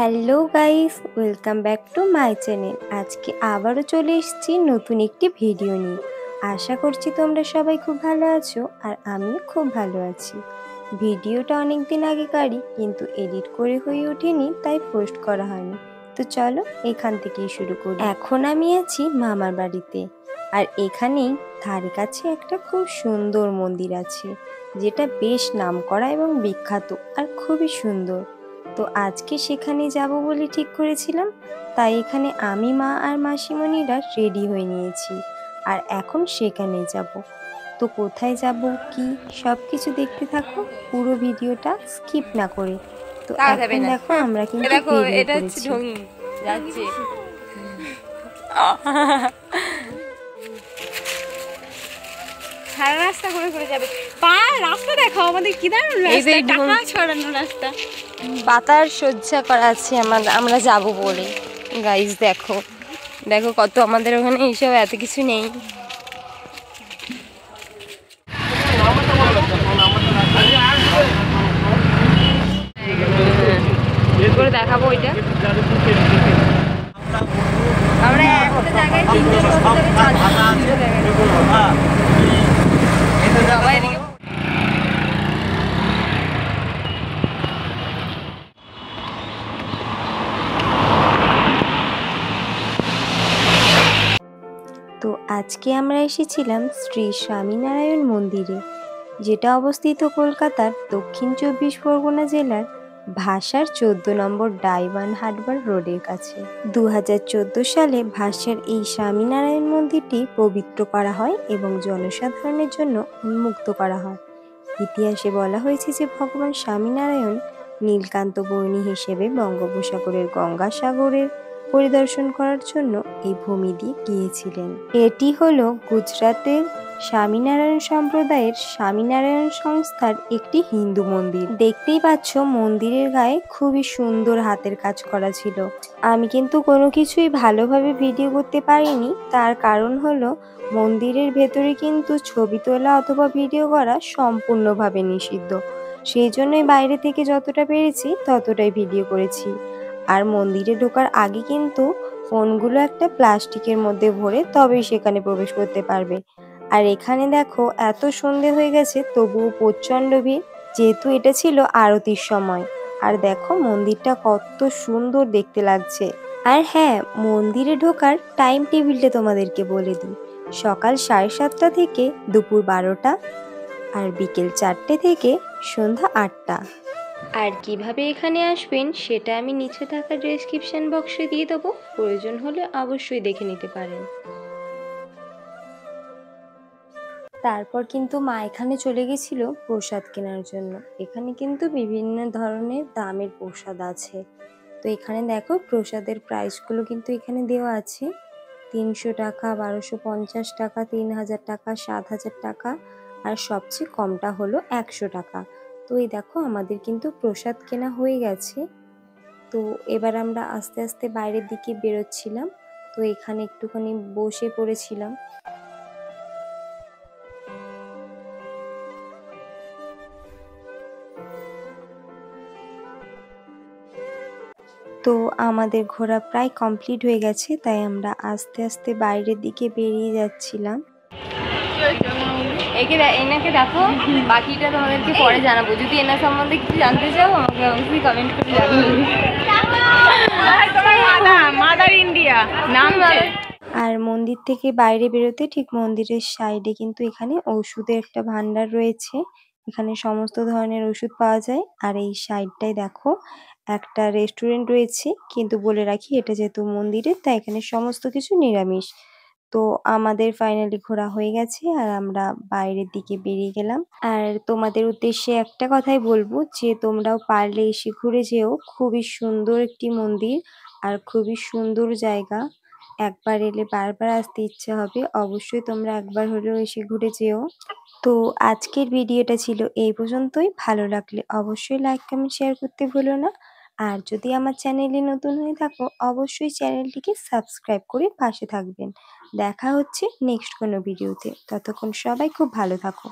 Hello guys, welcome back to my channel. আজকে আবারও চলে এসেছি নতুন একটি ভিডিও নিয়ে। আশা করছি তোমরা সবাই খুব ভালো আছো আর আমিও খুব ভালো আছি। ভিডিওটা অনেক দিন আগেকারই, কিন্তু এডিট করে হয়ে ওঠেনি, তাই পোস্ট করা হয়নি। তো চলো এখান থেকেই শুরু করি। এখন আমি আছি মামার বাড়িতে, আর এখানেই ধারে কাছে একটা খুব সুন্দর মন্দির আছে, যেটা বেশ নামকরা এবং বিখ্যাত আর খুবই সুন্দর। তো আজকে সেখানে যাব বলে ঠিক করেছিলাম, তাই এখানে আমি, মা আর মাসিমণিরা রেডি হয়ে নিয়েছি আর এখন সেখানে যাব। তো কোথায় যাব, কি সব কিছু দেখতে থাকো, পুরো ভিডিওটা স্কিপ না করে। তো এখন দেখো আমরা কিন্তু বেরিয়ে পড়েছি। যাচ্ছে সারা রাস্তা ঘুরে ঘুরে যাবে। রাস্তা দেখো আমাদের কি দারুণ রাস্তা, টাকা ছড়ানো রাস্তা। বাতাস সহ্য করা আছে আমরা যাব বলে। গাইস দেখো দেখো কত আমাদের ওখানে এইসব এত কিছু নেই। করে দেখাবো ওইটা। আমরা একটা জায়গায় তিনজন বসে সবাই এদিকে। তো আজকে আমরা এসেছিলাম শ্রী স্বামীনারায়ণ মন্দিরে, যেটা অবস্থিত কলকাতার দক্ষিণ 24 পরগনা জেলার ভাসার 14 নম্বর ডায়মন্ড হারবার রোডের কাছে। 2014 সালে ভাসার এই স্বামীনারায়ণ মন্দিরটি পবিত্র করা হয় এবং জনসাধারণের জন্য উন্মুক্ত করা হয়। ইতিহাসে বলা হয়েছে যে ভগবান স্বামীনারায়ণ নীলকান্ত বর্ণী হিসেবে বঙ্গোপসাগরের গঙ্গাসাগরের পরিদর্শন করার জন্য এই ভূমি দিয়ে গিয়েছিলেন। এটি হলো গুজরাতের স্বামীনারায়ণ সম্প্রদায়ের স্বামীনারায়ণ সংস্থার একটি হিন্দু মন্দির। দেখতেই পাচ্ছ মন্দিরের গায়ে খুবই সুন্দর হাতের কাজ করা ছিল। আমি কিন্তু কোনো কিছুই ভালোভাবে ভিডিও করতে পারিনি, তার কারণ হলো মন্দিরের ভেতরে কিন্তু ছবি তোলা অথবা ভিডিও করা সম্পূর্ণভাবে নিষিদ্ধ। সেই জন্যই বাইরে থেকে যতটা পেরেছি ততটাই ভিডিও করেছি। আর মন্দিরে ঢোকার আগে কিন্তু ফোনগুলো একটা প্লাস্টিকের মধ্যে ভরে তবেই সেখানে প্রবেশ করতে পারবে। আর এখানে দেখো এত সন্ধে হয়ে গেছে তবুও প্রচণ্ড ভিড়, যেহেতু এটা ছিল আরতির সময়। আর দেখো মন্দিরটা কত সুন্দর দেখতে লাগছে। আর হ্যাঁ, মন্দিরে ঢোকার টাইম টেবিলটা তোমাদেরকে বলে দিই। সকাল 7:30 থেকে দুপুর 12টা, আর বিকেল 4টে থেকে সন্ধ্যা 8টা। আর কিভাবে এখানে আসবেন সেটা আমি নিচে থাকা ডেসক্রিপশন বক্সে দিয়ে দেবো, প্রয়োজন হলে অবশ্যই দেখে নিতে পারেন। তারপর কিন্তু মা এখানে চলে গেছিল প্রসাদ কেনার জন্য। এখানে কিন্তু বিভিন্ন ধরনের দামের প্রসাদ আছে। তো এখানে দেখো প্রসাদের প্রাইসগুলো কিন্তু এখানে দেওয়া আছে। 300 টাকা, 1250 টাকা, 3000 টাকা, 7000 টাকা, আর সবচেয়ে কমটা হলো 100 টাকা। তো এই দেখো আমাদের কিন্তু প্রসাদ কেনা হয়ে গেছে। তো এবার আমরা আস্তে আস্তে বাইরের দিকে বেরোচ্ছিলাম। তো এখানে একটুখানি বসে পড়েছিলাম। তো আমাদের ঘোরা প্রায় কমপ্লিট হয়ে গেছে, তাই আমরা আস্তে আস্তে বাইরের দিকে বেরিয়ে যাচ্ছিলাম। এনাকে দেখো, বাকিটা তোমাদেরকে পরে জানাবো। যদি এনার সম্বন্ধে কিছু জানতে চাও আমাকে অবশ্যই কমেন্ট করে জানাবে। মাদার ইন্ডিয়া নাম। আর মন্দির থেকে বাইরে বেরোতে ঠিক মন্দিরের সাইডে কিন্তু এখানে ওষুধের একটা ভান্ডার রয়েছে। এখানে সমস্ত ধরনের ওষুধ পাওয়া যায়। আর এই সাইডটায় দেখো একটা রেস্টুরেন্ট রয়েছে, কিন্তু বলে রাখি এটা যেহেতু মন্দিরে তাই এখানে সমস্ত কিছু নিরামিষ। তো আমাদের ফাইনালি ঘোরা হয়ে গেছে আর আমরা বাইরের দিকে বেরিয়ে গেলাম। আর তোমাদের উদ্দেশ্যে একটা কথাই বলবো যে তোমরাও পারলে এসে ঘুরে যেও। খুবই সুন্দর একটি মন্দির আর খুবই সুন্দর জায়গা। একবার এলে বারবার আসতে ইচ্ছে হবে। অবশ্যই তোমরা একবার হলেও এসে ঘুরে যেও। তো আজকের ভিডিওটা ছিল এই পর্যন্তই। ভালো লাগলে অবশ্যই লাইক, কমেন্ট, শেয়ার করতে ভুলো না। আর যদি আমার চ্যানেলে নতুন হয়ে থাকো অবশ্যই চ্যানেলটিকে সাবস্ক্রাইব করে পাশে থাকবেন। দেখা হচ্ছে নেক্সট কোনো ভিডিওতে। ততক্ষণ সবাই খুব ভালো থাকো।